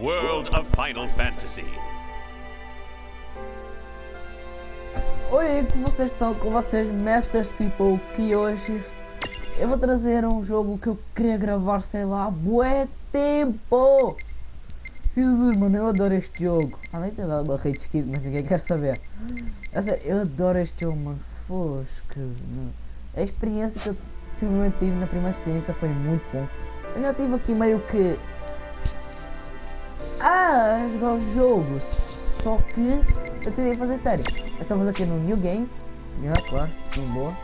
world of Final Fantasy. Oi, como vocês estão? Com vocês, Masters People, que hoje eu vou trazer um jogo que eu queria gravar, sei lá, bué tempo! Jesus, mano, eu adoro este jogo. Nem tem dado uma rede esquisita, mas ninguém quer saber. Eu adoro este jogo, mano. Foscas, mano. A experiência que eu tive na primeira experiência foi muito bom. Eu já tive aqui meio que a jogar o jogo, só que eu decidi fazer sério. Estamos aqui no New Game, claro, tudo boa.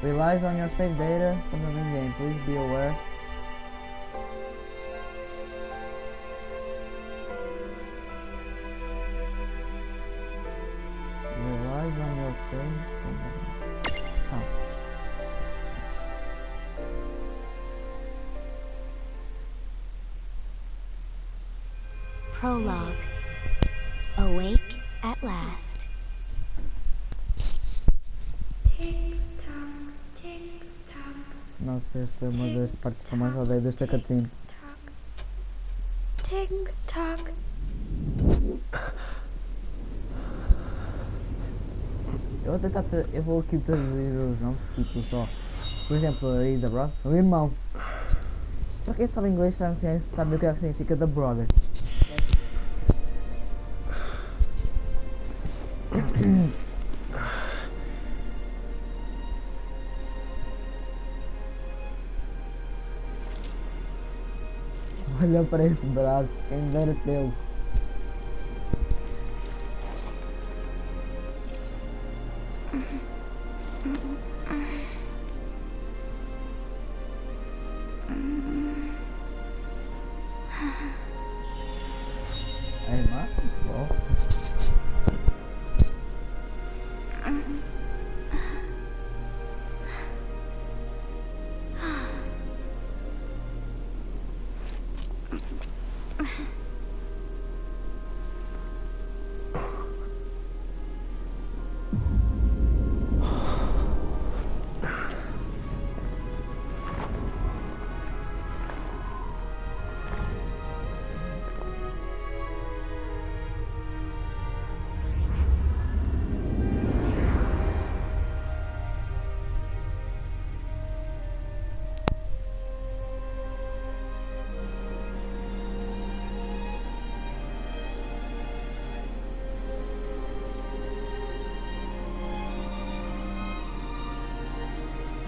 Relies on your save data from the new game, please be aware. Relies on your save from the... Prologue. Awake at last. Tick-tock, tick-tock. Nossa, esta foi uma das partes que eu mais odeio desta cutscene. Tick-tock. Eu vou aqui traduzir os nomes, tipo só. Por exemplo, aí The Brother, o irmão. Para quem sabe inglês sabe o que é que significa The Brother. Olha para esse braço, quem dera tê-lo. A irmã? Bom.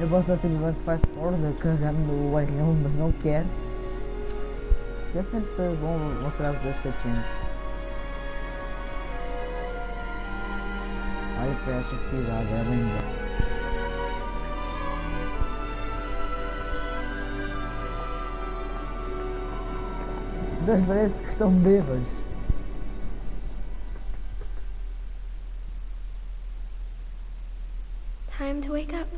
Eu posso dar simplesmente faz corda carregando o R1, mas não quero. É sempre bom mostrar-vos as cutscenes. Olha para essa cidade, é linda. Parece que estão bêbados. Time to wake up.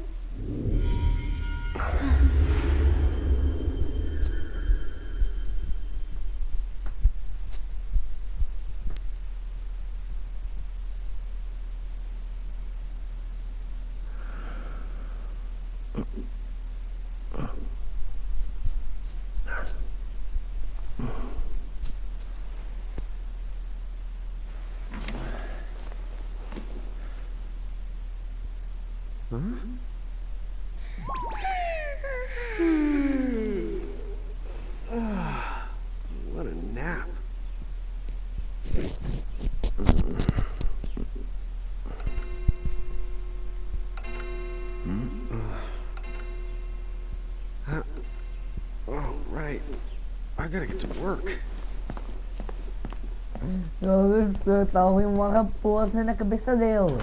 What a nap. Oh, right. I gotta get to work. Tá ali uma raposa na cabeça dele.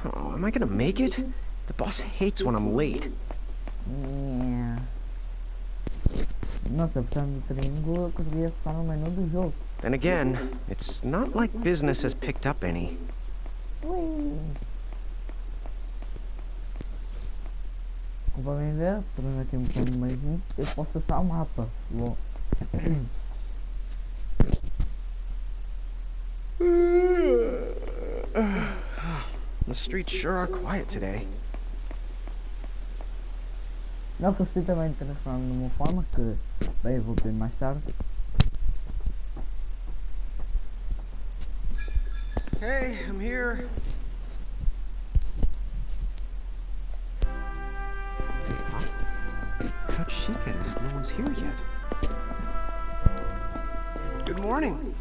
Oh, am I gonna make it? The boss hates when I'm late. Yeah. Nossa, portanto, Tringo conseguia acessar no menu do jogo. Then again, it's not like business has picked up any. Como podem ver, fazendo aqui um bocadinho maisinho, eu posso acessar o mapa. Bom. The streets sure are quiet today. Não, que você também transforma de uma forma que, bem, eu vou ver mais tarde. Hey, I'm here. Huh? How'd she get in if no one's here yet? Good morning.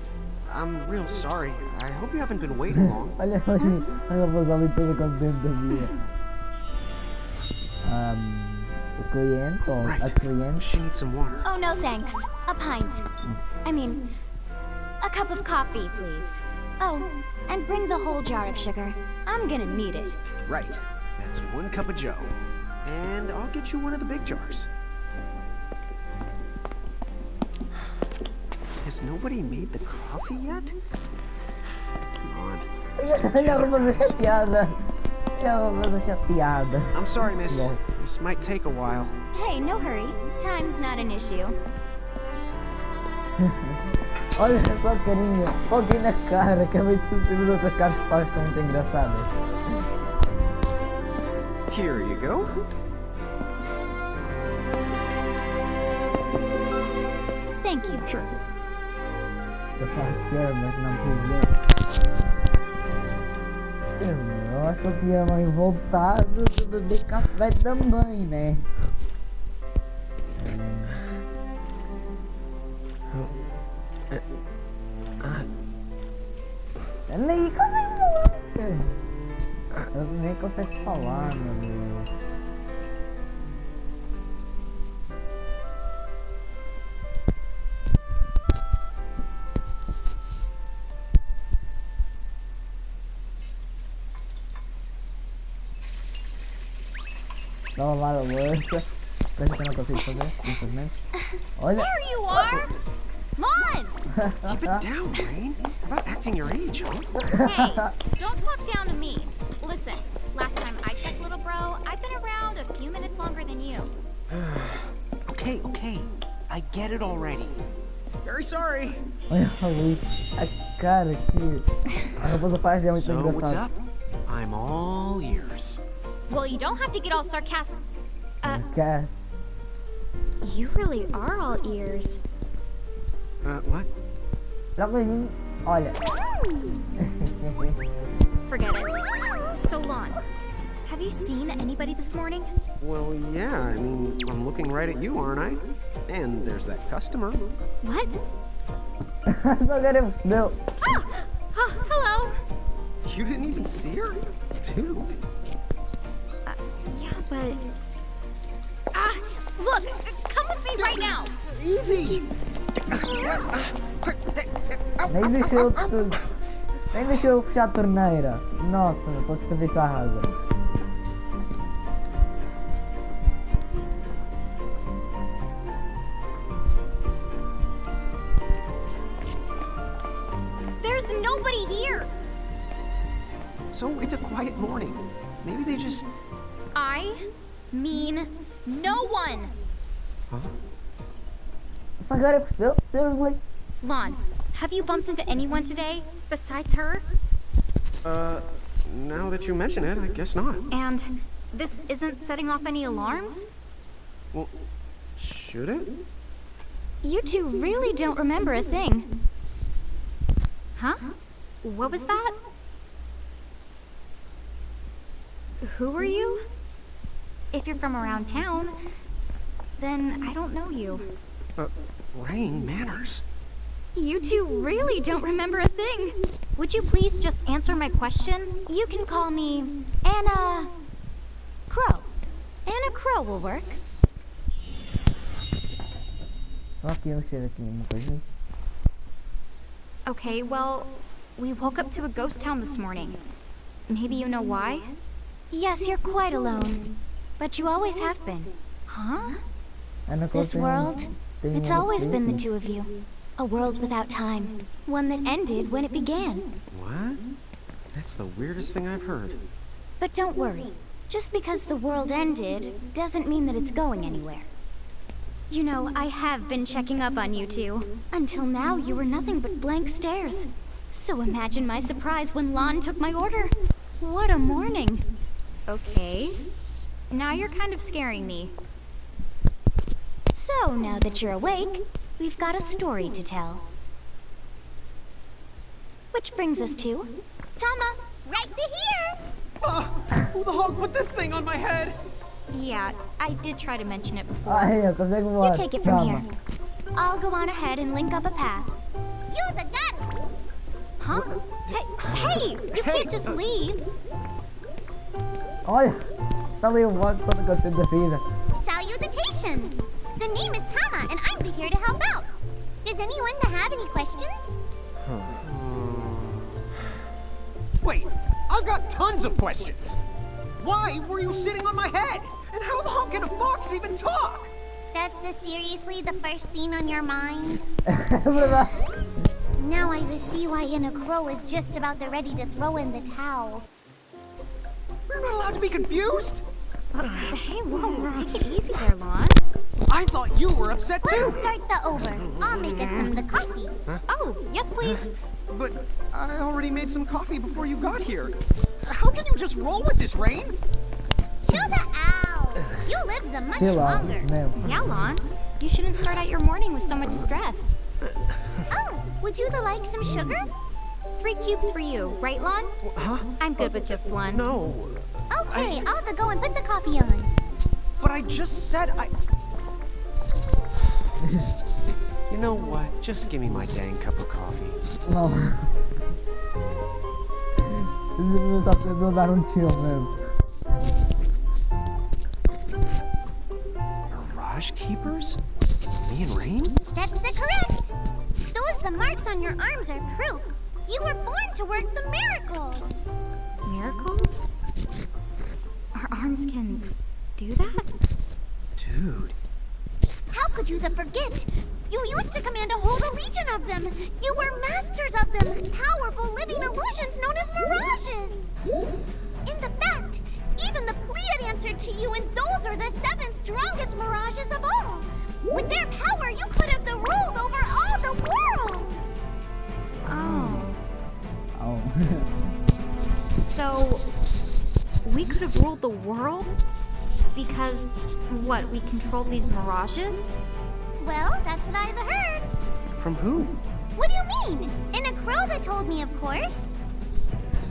I'm real sorry. I hope you haven't been waiting long. Olha ali, ela faz ali toda contente da vida. O cliente ou a cliente. She needs some water. Oh, no thanks. A pint. I mean, a cup of coffee, please. Oh, and bring the whole jar of sugar. I'm gonna need it. Right. That's 1 cup of Joe. And I'll get you one of the big jars. Has nobody made the coffee yet? Come on. Olha a rosa chateada. Olha a rosa chateada. I'm sorry, miss. No. This might take a while. Hey, no hurry. Time's not an issue. Olha só carinho. Foguei na cara. Acabei de perceber as outras caras que faz são muito engraçadas. Here you go. Thank you. Sure. Eu só achei, mas não pude. Eu acho que eu tinha mãe voltado de beber café também, né? Nem consegue falar. Eu nem consigo falar, meu Deus. Dá uma lavar a louça. Coisa que eu não consigo fazer, infelizmente. Olha! There you are! Come on! Keep it down, Rain. About acting your age, huh? Hey, don't talk down to me. Listen, last time I checked, little bro, I've been around a few minutes longer than you. Okay. I get it already. Very sorry. Olha ali, a cara aqui. A roupa do pai é muito So, what's engraçada. up? I'm all ears. Well, you don't have to get all sarcastic. Cas. You really are all ears. What? Logo olha. Forget it. So long. Have you seen anybody this morning? Well, yeah, I mean, I'm looking right at you, aren't I? And there's that customer. What? Só quero meu. Oh, hello. You didn't even see her? Dude. Yeah, but... look, come with me right now. Easy! Nem deixou eu fechar a torneira. Nossa, estou a desperdiçar água. There's nobody here. So it's a quiet morning. Maybe they just... I mean no one. Huh? Essa agora percebeu? Seriously? Lon, have you bumped into anyone today besides her? Now that you mention it, I guess not. And this isn't setting off any alarms? Well, should it? You two really don't remember a thing. Huh? What was that? Who are you? If you're from around town, then I don't know you. Rain, manners. You two really don't remember a thing. Would you please just answer my question? You can call me Anna Crow. Anna Crow will work. Só que eu cheiro aqui uma coisinha. Okay, well, we woke up to a ghost town this morning. Maybe you know why? Yes, you're quite alone. But you always have been. Huh? This world, it's always been the two of you. A world without time. One that ended when it began. What? That's the weirdest thing I've heard. But don't worry. Just because the world ended doesn't mean that it's going anywhere. You know, I have been checking up on you two. Until now, you were nothing but blank stares. So imagine my surprise when Lon took my order. What a morning. Okay. Now you're kind of scaring me. So, now that you're awake, we've got a story to tell. Which brings us to... Tama, right here! Who the hog put this thing on my head? Yeah, I did try to mention it before. Ah, iya, kasi You buat take it from drama. here. I'll go on ahead and link up a path. You the god! Huh? Hey, you can't just leave. Olha, também eu volto quando eu tenho vida. Salutations! The name is Tama, and I'm here to help out. Does anyone have any questions? Wait, I've got tons of questions. Why were you sitting on my head? And how the hell can a fox even talk? That's seriously the first thing on your mind? Verdade. Now I see why Inna Crow is just about ready to throw in the towel. We're not allowed to be confused? Hey, whoa, take it easy there, Lon. I thought you were upset Let's too. start the over. I'll make us some of the coffee. Oh, yes, please. But I already made some coffee before you got here. How can you just roll with this rain? Chill the out. You lived the much Chill out, longer. no. Yeah, Lon. You shouldn't start out your morning with so much stress. Oh, would you like some sugar? 3 cubes for you, right, Lon? Huh? I'm good with just one. No. Okay, I'll go and put the coffee on. But I just said I... You know what? Just give me my dang cup of coffee. Não. Não tá tentando dar tiro mesmo. Mirage Keepers? Me and Rain? That's correct. The marks on your arms are proof. You were born to work the miracles. Miracles? Our arms can do that? Dude. How could you forget? You used to command a whole legion of them. You were masters of them, powerful living illusions known as mirages. In the fact, even the Pleiad answered to you, and those are the 7 strongest mirages of all. With their power, you could have ruled over all the world. Oh. Oh. So, we could have ruled the world? Because, what, we controlled these mirages? Well, that's what I've heard. From who? What do you mean? In a crow that told me, of course.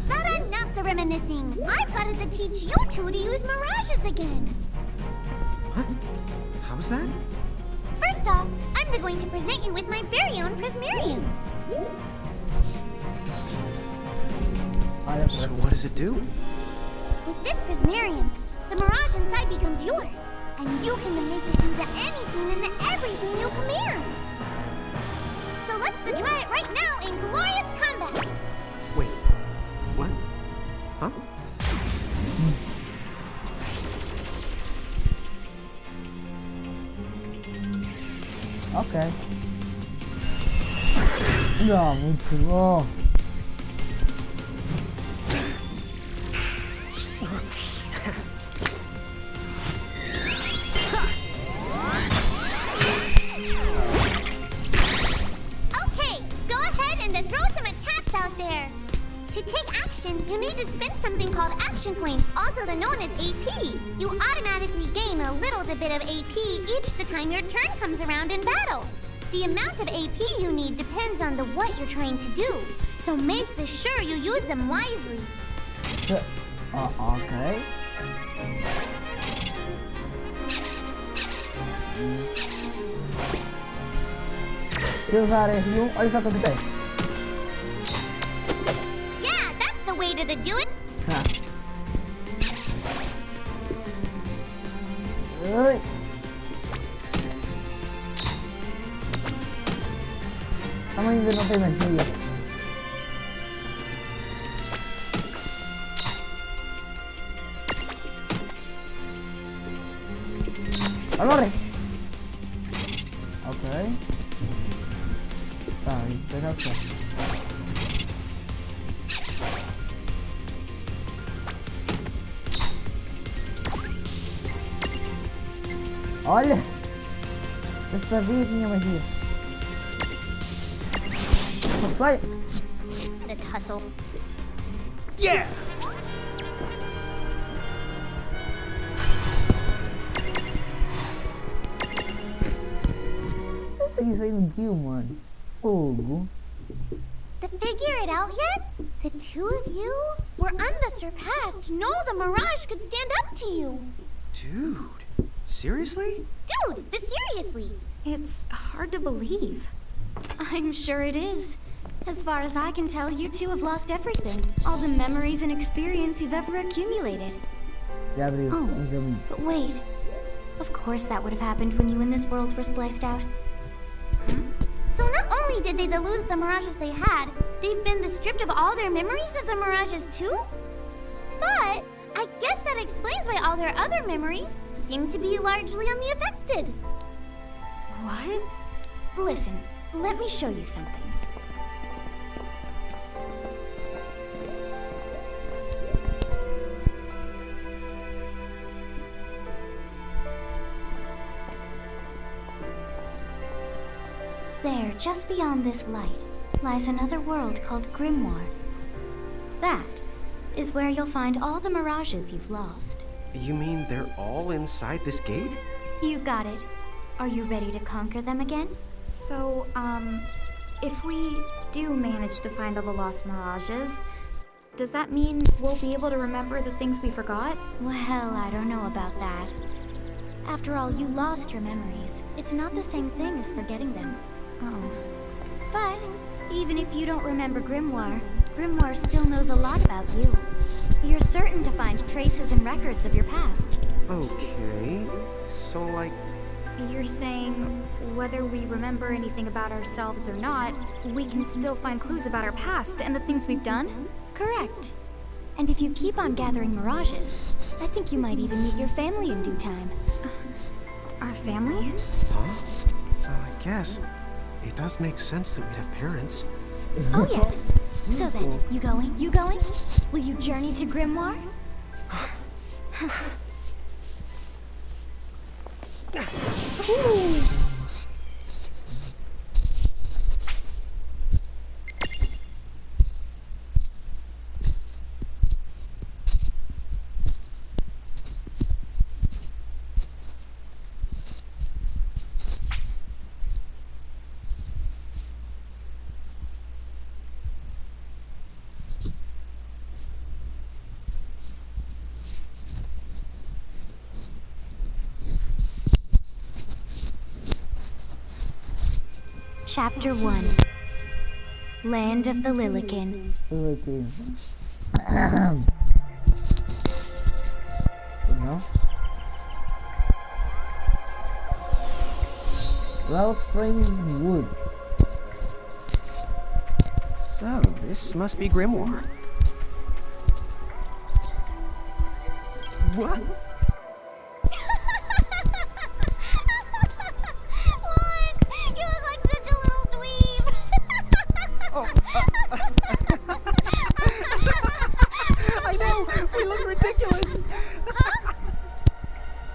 But enough the reminiscing. I've got to teach you two to use mirages again. What? How's that? First off, I'm going to present you with my very own Prismarium. So what does it do? With this Prismarium, the mirage inside becomes yours, and you can make it do anything and everything you command. So let's try it right now in glorious combat. Wait. What? Huh? Ok. Não, muito bom. Okay, go ahead and throw some attacks out there. To take action, you need to spend something called action points, also known as AP. You automatically gain a little bit of AP each the time your turn comes around in battle. The amount of AP you need depends on what you're trying to do, so make sure you use them wisely. Ok. Se usar R1, olha só quanto tem. Yeah, that's the way to do it. Ah. Oi. Kamu ainda não tem magia. Agora. Ok. Tá, isso é já só. Olha! Eu sabia que tinha magia. Vai! The tussle. Yeah! isso aí no Gil, mano. Fogo. To figure it out yet? The two of you were unsurpassed. No, the Mirage could stand up to you. Dude, seriously? Dude, seriously. It's hard to believe. I'm sure it is. As far as I can tell, you two have lost everything. All the memories and experience you've ever accumulated. Oh, but wait. Of course that would have happened when you and this world were spliced out. Huh? So not only did they lose the Mirages they had, they've been stripped of all their memories of the Mirages too? But I guess that explains why all their other memories seem to be largely unaffected. What? Listen, let me show you something. There, just beyond this light, lies another world called Grimoire. That is where you'll find all the Mirages you've lost. You mean they're all inside this gate? You got it. Are you ready to conquer them again? So, if we do manage to find all the lost Mirages, does that mean we'll be able to remember the things we forgot? Well, I don't know about that. After all, you lost your memories. It's not the same thing as forgetting them. Oh. But even if you don't remember Grimoire, Grimoire still knows a lot about you. You're certain to find traces and records of your past. Okay, so like... You're saying whether we remember anything about ourselves or not, we can still find clues about our past and the things we've done? Correct. And if you keep on gathering Mirages, I think you might even meet your family in due time. Our family? Huh? Well, I guess. It does make sense that we'd have parents. Oh yes. So then, you going? You going? Will you journey to Grimoire? Chapter 1. Land of the Lilican. You know? Wellspring Woods. So, this must be Grimoire. What? You look like such a little dweeb. Oh, I know! We look ridiculous!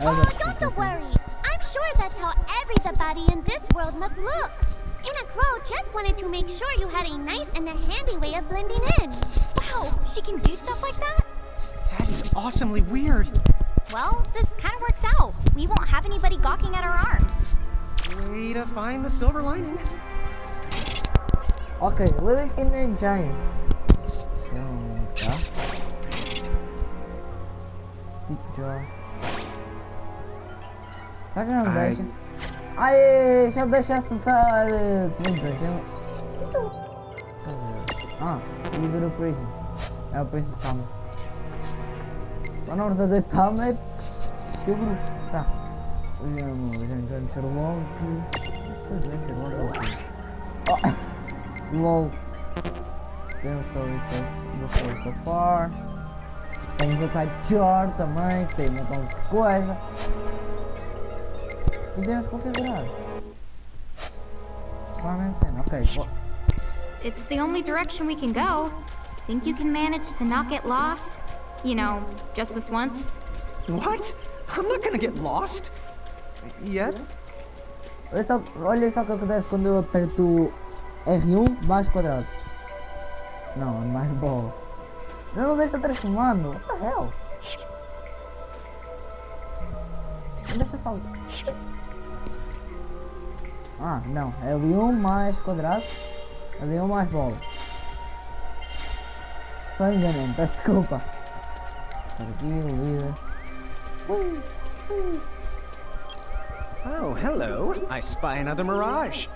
Oh, don't worry. I'm sure that's how everybody in this world must look. Anna Crow just wanted to make sure you had a nice and a handy way of blending in. Wow, she can do stuff like that? That is awesomely weird. Well, this kind of works out. We won't have anybody gawking at our arms. Way to find the silver lining. Ok, Lilican and Giants. Tá. Deep Jaw. Vai que não deixa. Aê, já deixa acessar. Ah, líder of prison. É o prison calma. Tá na hora de calma é. Eu grupo. Tá. A gente vai mexer logo. LOL. Temos story so far. Temos o type jar também, que tem um montão de coisa. Podemos configurar. Ok. It's the only direction we can go. Think you can manage to not get lost? You know, just this once? What? I'm not gonna get lost. Yet? Olha só o que acontece quando eu aperto R1 mais quadrado. Não, é mais bola. Não deixa transformando. What the hell? Não deixa só. Ah, não. É ali 1 mais quadrado. Ali 1 mais bola. Só enganei, peço desculpa. Aqui, líder. Oh, hello. I spy another mirage.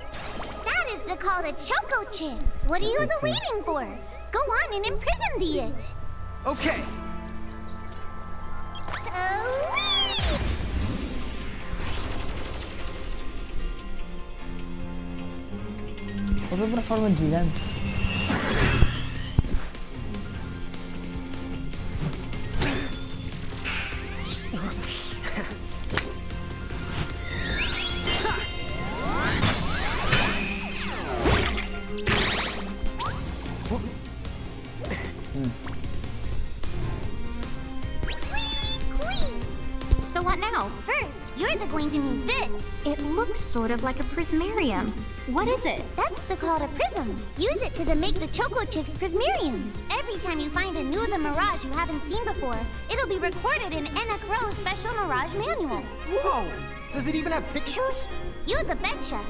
That is the call to Choco Chip. What are you waiting for? Go on and imprison the it. Okay. Vou ver pra forma de gigante. So what now? First, you're going to need this. It looks sort of like a prismarium. What is it? That's the call to prism. Use it to make the Choco Chick's prismarium. Every time you find a new the mirage you haven't seen before, it'll be recorded in Anna Crow's special mirage manual. Whoa! Does it even have pictures? You the betcha.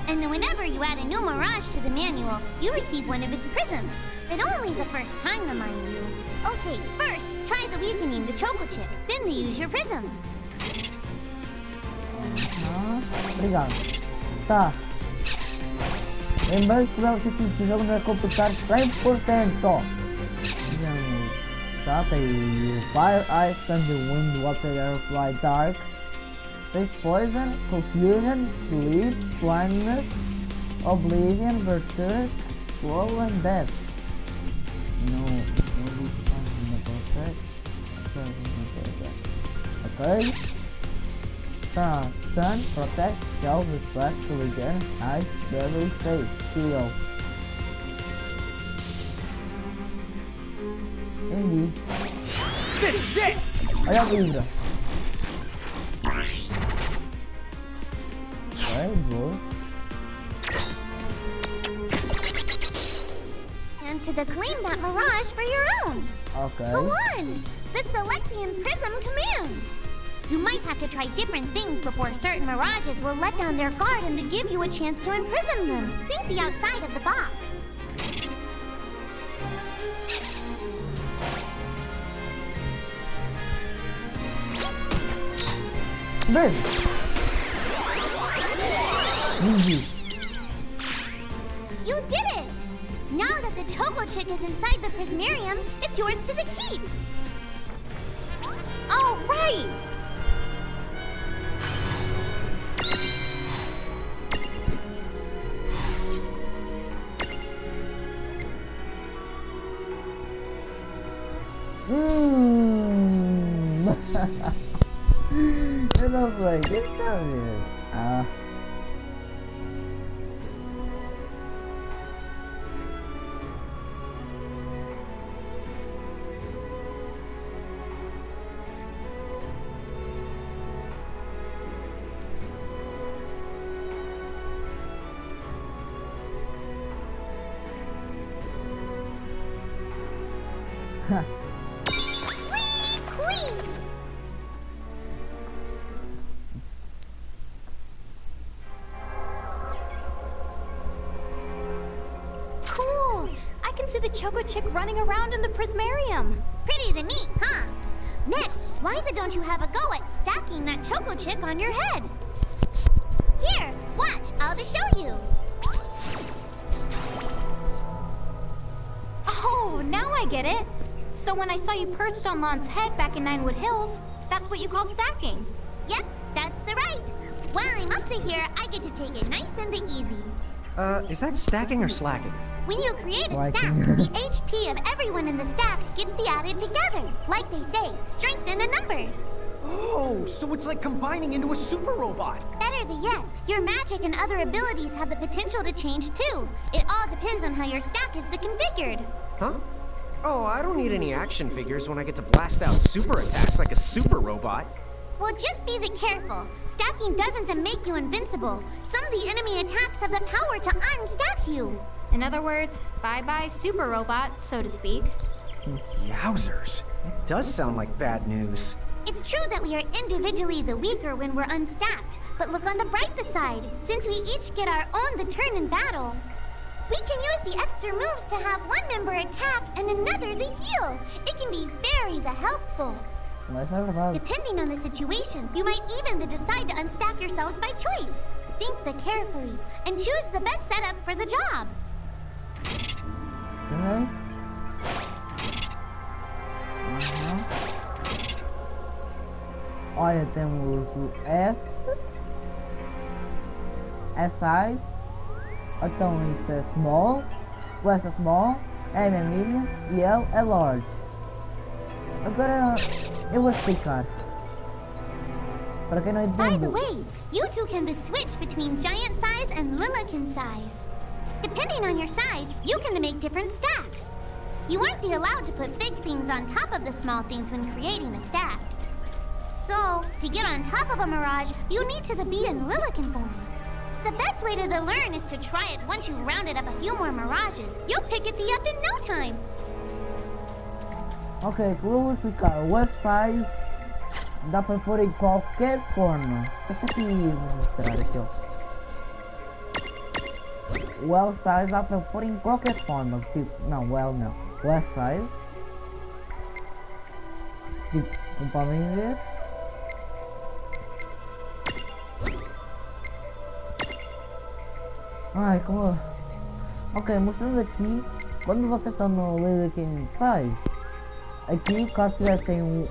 And then whenever you add a new mirage to the manual, you receive one of its prisms. But only the first time, mind you. Okay, first, try the weakening the Choco Chick. Then use your prism. Obrigado. Tá. Lembrando que o objetivo do jogo não é completar 100%. Tá, tem Fire, Ice, Thunder, Wind, Water, Air, Fly, Dark. Take Poison, Confusion, Sleep, Blindness, Oblivion, Berserk, Slow, and Death. Okay. Tá, Stun, Protect, Shell, Reflect, Regen, Ice, Deadly, Save, Heal. Entendi. This is it! Olha a Libra. Okay, boa. And to claim that mirage for your own. Okay. Go on! The Select the Imprism command! You might have to try different things before certain mirages will let down their guard and to give you a chance to imprison them. Think the outside of the box. Bem. Easy. You did it! Now that the Choco Chick is inside the Prismarium, it's yours to the keep. All right! Eu não sei, deixa eu ver. Ah. Cool! I can see the Choco Chick running around in the Prismarium. Pretty the neat, huh? Next, why don't you have a go at stacking that Choco Chick on your head? Here, watch, I'll just show you. Oh, now I get it. So when I saw you perched on Lon's head back in Ninewood Hills, that's what you call stacking. Yep, that's the right. While I'm up to here, I get to take it nice and easy. Is that stacking or slacking? When you create a stack, the HP of everyone in the stack gets added together. Like they say, strengthen the numbers. Oh, so it's like combining into a super robot. Better yet, your magic and other abilities have the potential to change too. It all depends on how your stack is configured. Huh? Oh, I don't need any action figures when I get to blast out super attacks like a super robot. Well, just be careful. Stacking doesn't make you invincible. Some of the enemy attacks have the power to unstack you. In other words, bye-bye super robot, so to speak. Yowzers. It does sound like bad news. It's true that we are individually the weaker when we're unstacked, but look on the brighter side. Since we each get our own the turn in battle, we can use the extra moves to have one member attack and another the heal. It can be very helpful. Depending on the situation, you might even decide to unstack yourselves by choice. Think carefully and choose the best setup for the job. Okay. Olha, temos o S, SI, então isso é small, o S é small, M é medium e L é large. Agora eu vou explicar. Para quem não entende. By the way, you two can switch between giant size and Lilican size. Depending on your size, you can make different stacks. You aren't allowed to put big things on top of the small things when creating a stack. So, to get on top of a mirage, you need to be in Lilican form. The best way to learn is to try it once you've rounded up a few more mirages. You'll pick it up in no time. Ok, eu vou explicar. O S-Size dá para pôr em qualquer forma. Deixa aqui mostrar aqui, ó. O L-Size dá para pôr em qualquer forma. Tipo, não, o L não. O S-Size. Tipo, como podem ver. Ai, como... Ok, mostrando aqui. Quando vocês estão no Lilican Size, aqui, caso tivessem um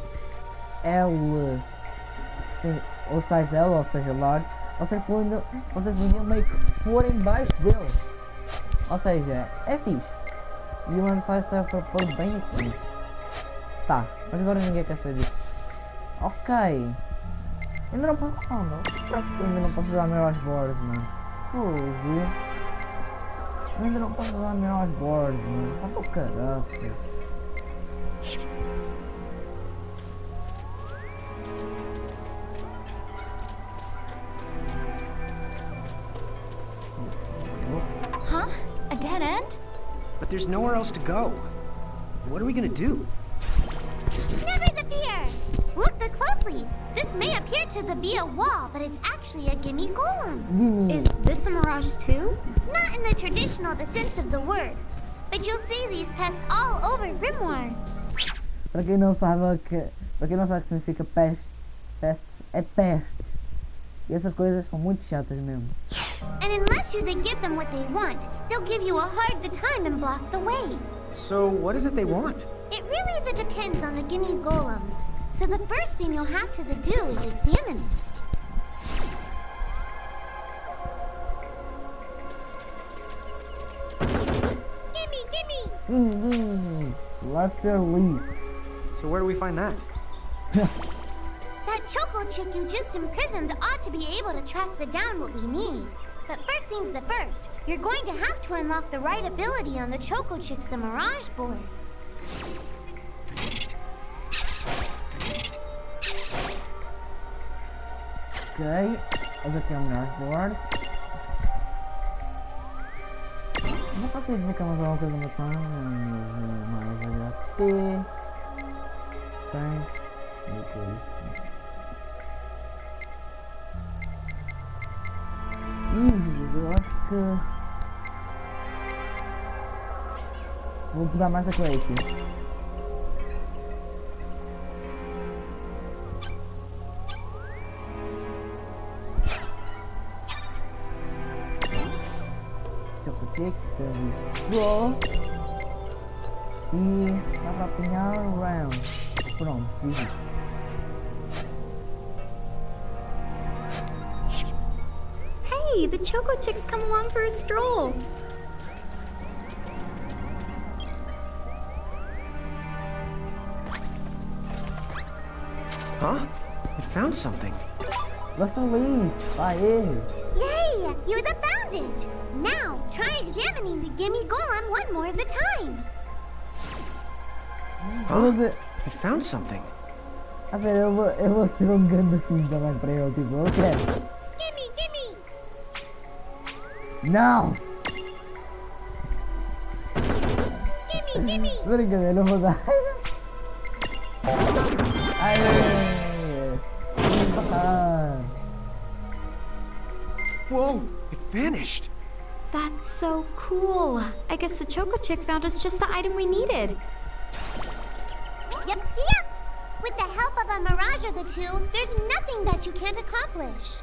L, sim, ou size L, ou seja, large, vocês podiam meio que pôr em baixo dele. Ou seja, é fixe. E o M size serve para pôr bem aqui. Tá, mas agora ninguém quer saber disso. Ok. Ainda não posso... Oh, não. Acho que ainda não posso usar Mirage Boards, mano. Fogo. Ainda não posso usar Mirage Boards, mano. Tá por caraças. Huh? A dead end? But there's nowhere else to go. What are we gonna do? Never the fear! Look closely. This may appear to be a wall, but it's actually a gimme golem. Is this a mirage too? Not in the traditional sense of the word, but you'll see these pests all over Grimoire. Para quem não sabe o que significa peste é peste. E essas coisas são muito chatas mesmo. And unless you give them what they want, they'll give you a hard time and block the way. So what is it they want? It really depends on the gimme golem. So the first thing you'll have to do is examine it. Gimme! Luster Leaf. So where do we find that? That choco chick you just imprisoned ought to be able to track down what we need. But first things first, you're going to have to unlock the right ability on the choco chick's Mirage board. Ok, esse aqui é o Mirage Board. Não para que ficamos alguma coisa matando, mais HP. Tem. Depois. Eu acho que vou mudar mais a Crazy. Chocochick, temos Straw e dá para apanhar Round. Pronto, diz. Hey, the Choco Chicks come along for a stroll. Huh? It found something. Let's leave. Aê! Yay! You found it! Now, try examining the gimme golem one more time. Huh? It found something. A sério, eu vou ser grande filho também para ele, tipo, eu quero. Gimme! Não! Gimme! Brincadeira, não vou dar. Aê! Whoa, it vanished. That's so cool. I guess the Choco Chick found us just the item we needed. Yep. With the help of a mirage or the two, there's nothing that you can't accomplish.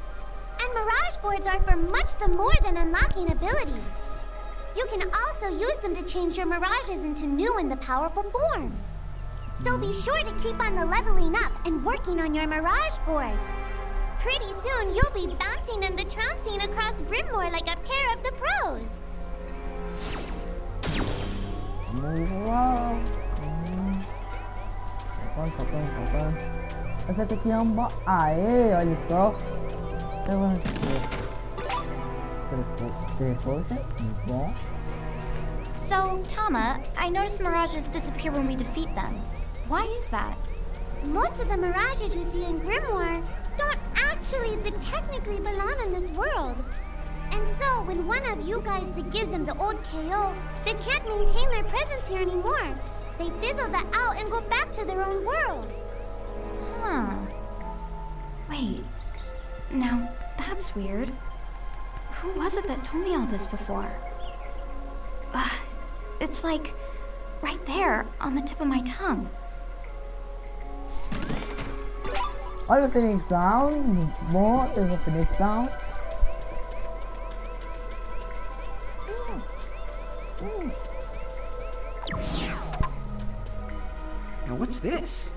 And mirage boards are for much the more than unlocking abilities. You can also use them to change your mirages into new and the powerful forms. So be sure to keep on the leveling up and working on your mirage boards. Pretty soon you'll be bouncing and the trouncing across Grimoire like a pair of the pros. Wow. Saltando. Essa aqui é um aê, olha só. Bom. So, Tama, I noticed mirages disappear when we defeat them. Why is that? Most of the mirages you see in Grimoire don't actually technically belong in this world. And so, when one of you guys gives them the old KO, they can't maintain their presence here anymore. They fizzle that out and go back to their own worlds. Huh. Wait. Now, that's weird. Who was it that told me all this before? It's like right there on the tip of my tongue. Olha o Phoenix Sound, muito bom, there's a Phoenix Sound. Now what's this?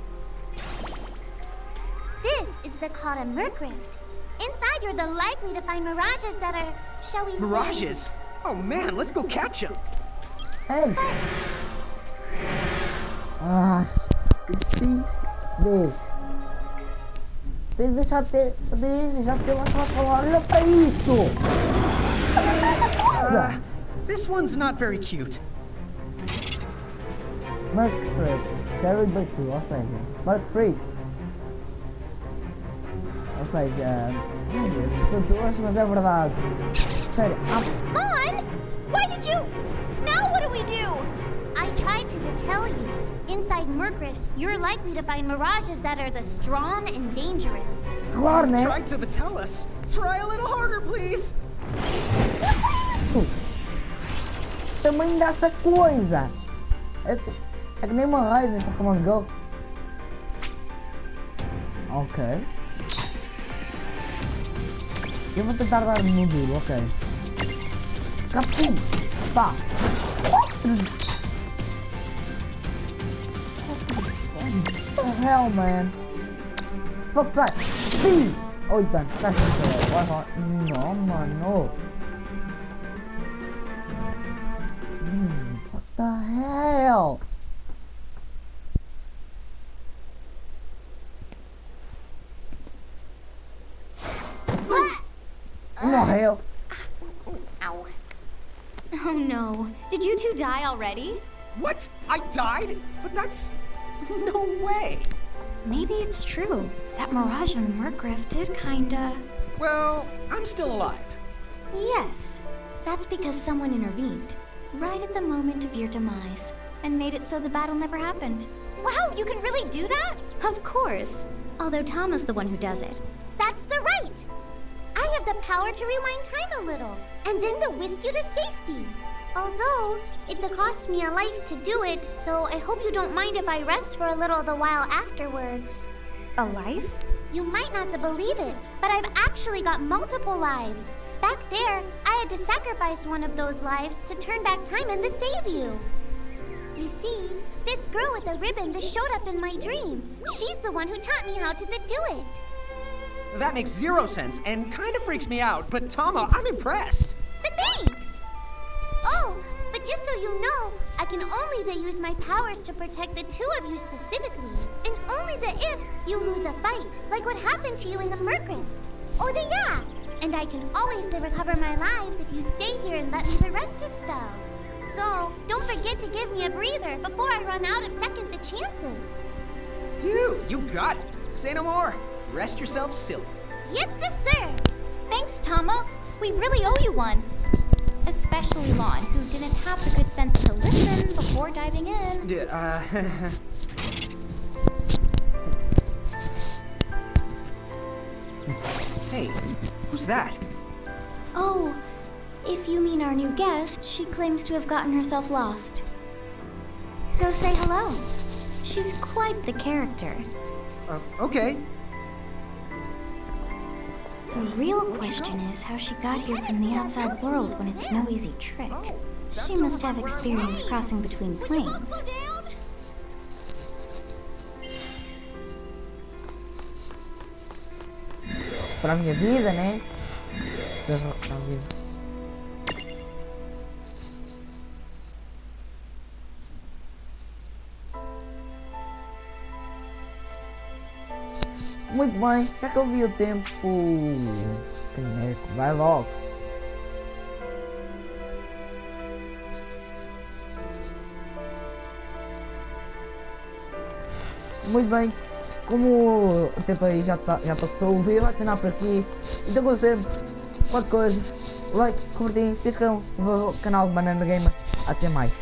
This is the called a Mercrift. Inside, you're the likely to find mirages that are, shall we say... Mirages? Oh man, let's go catch them. Hey! Ah, deixa ter lá pra falar, olha pra isso! This one's not very cute. Mercrits, carried by two, ou seja, Mercrits. Ou seja, assustadores, mas é verdade. Sério, Vaughn! Why did you... Now what do we do? I tried to tell you. Inside Mercrifts, you're likely to find mirages that are the strong and dangerous. claro, né? Tried to tell us. Try a little harder, please. Tamanho dessa coisa! É que nem uma raid em Pokémon Go. Ok. Eu vou tentar dar no duro, ok. Capim! Pá! What the hell, man? Fuck's that? Sim! Oi, tá. Não, mano. What the hell? Morreu. Ow. Oh no. Did you two die already? What? I died? But that's... no way. Maybe it's true. That mirage in the Mergriff did kinda... Well, I'm still alive. Yes. That's because someone intervened. Right at the moment of your demise. And made it so the battle never happened. Wow, you can really do that? Of course. Although Tama's the one who does it. That's the right. I have the power to rewind time a little, and then to whisk you to safety. Although, it costs me a life to do it, so I hope you don't mind if I rest for a little the while afterwards. A life? You might not believe it, but I've actually got multiple lives. Back there, I had to sacrifice one of those lives to turn back time and to save you. You see, this girl with the ribbon that showed up in my dreams, she's the one who taught me how to do it. That makes zero sense and kind of freaks me out, but Tama, I'm impressed. Thanks! Oh, but just so you know, I can only use my powers to protect the two of you specifically, and only if you lose a fight, like what happened to you in the Mergriff. Oh, yeah! And I can always recover my lives if you stay here and let me rest a spell. So, don't forget to give me a breather before I run out of second the chances. Dude, you got it. Say no more. Rest yourself silly. Yes, sir! Thanks, Tama. We really owe you one. Especially Lon, who didn't have the good sense to listen before diving in. Hey, who's that? Oh, if you mean our new guest, she claims to have gotten herself lost. Go say hello. She's quite the character. Okay. The real question is how she got here from the outside world when it's no easy trick. She must have experience crossing between planes. Para a minha vida, né? Para a vida. Muito bem, já que eu vi o tempo, caneco, vai logo. Muito bem, como o tempo aí já passou, o vídeo vai terminar por aqui. Então, como sempre, qualquer coisa, like, compartilhem, se inscrevam no canal do Banana Gamer. Até mais.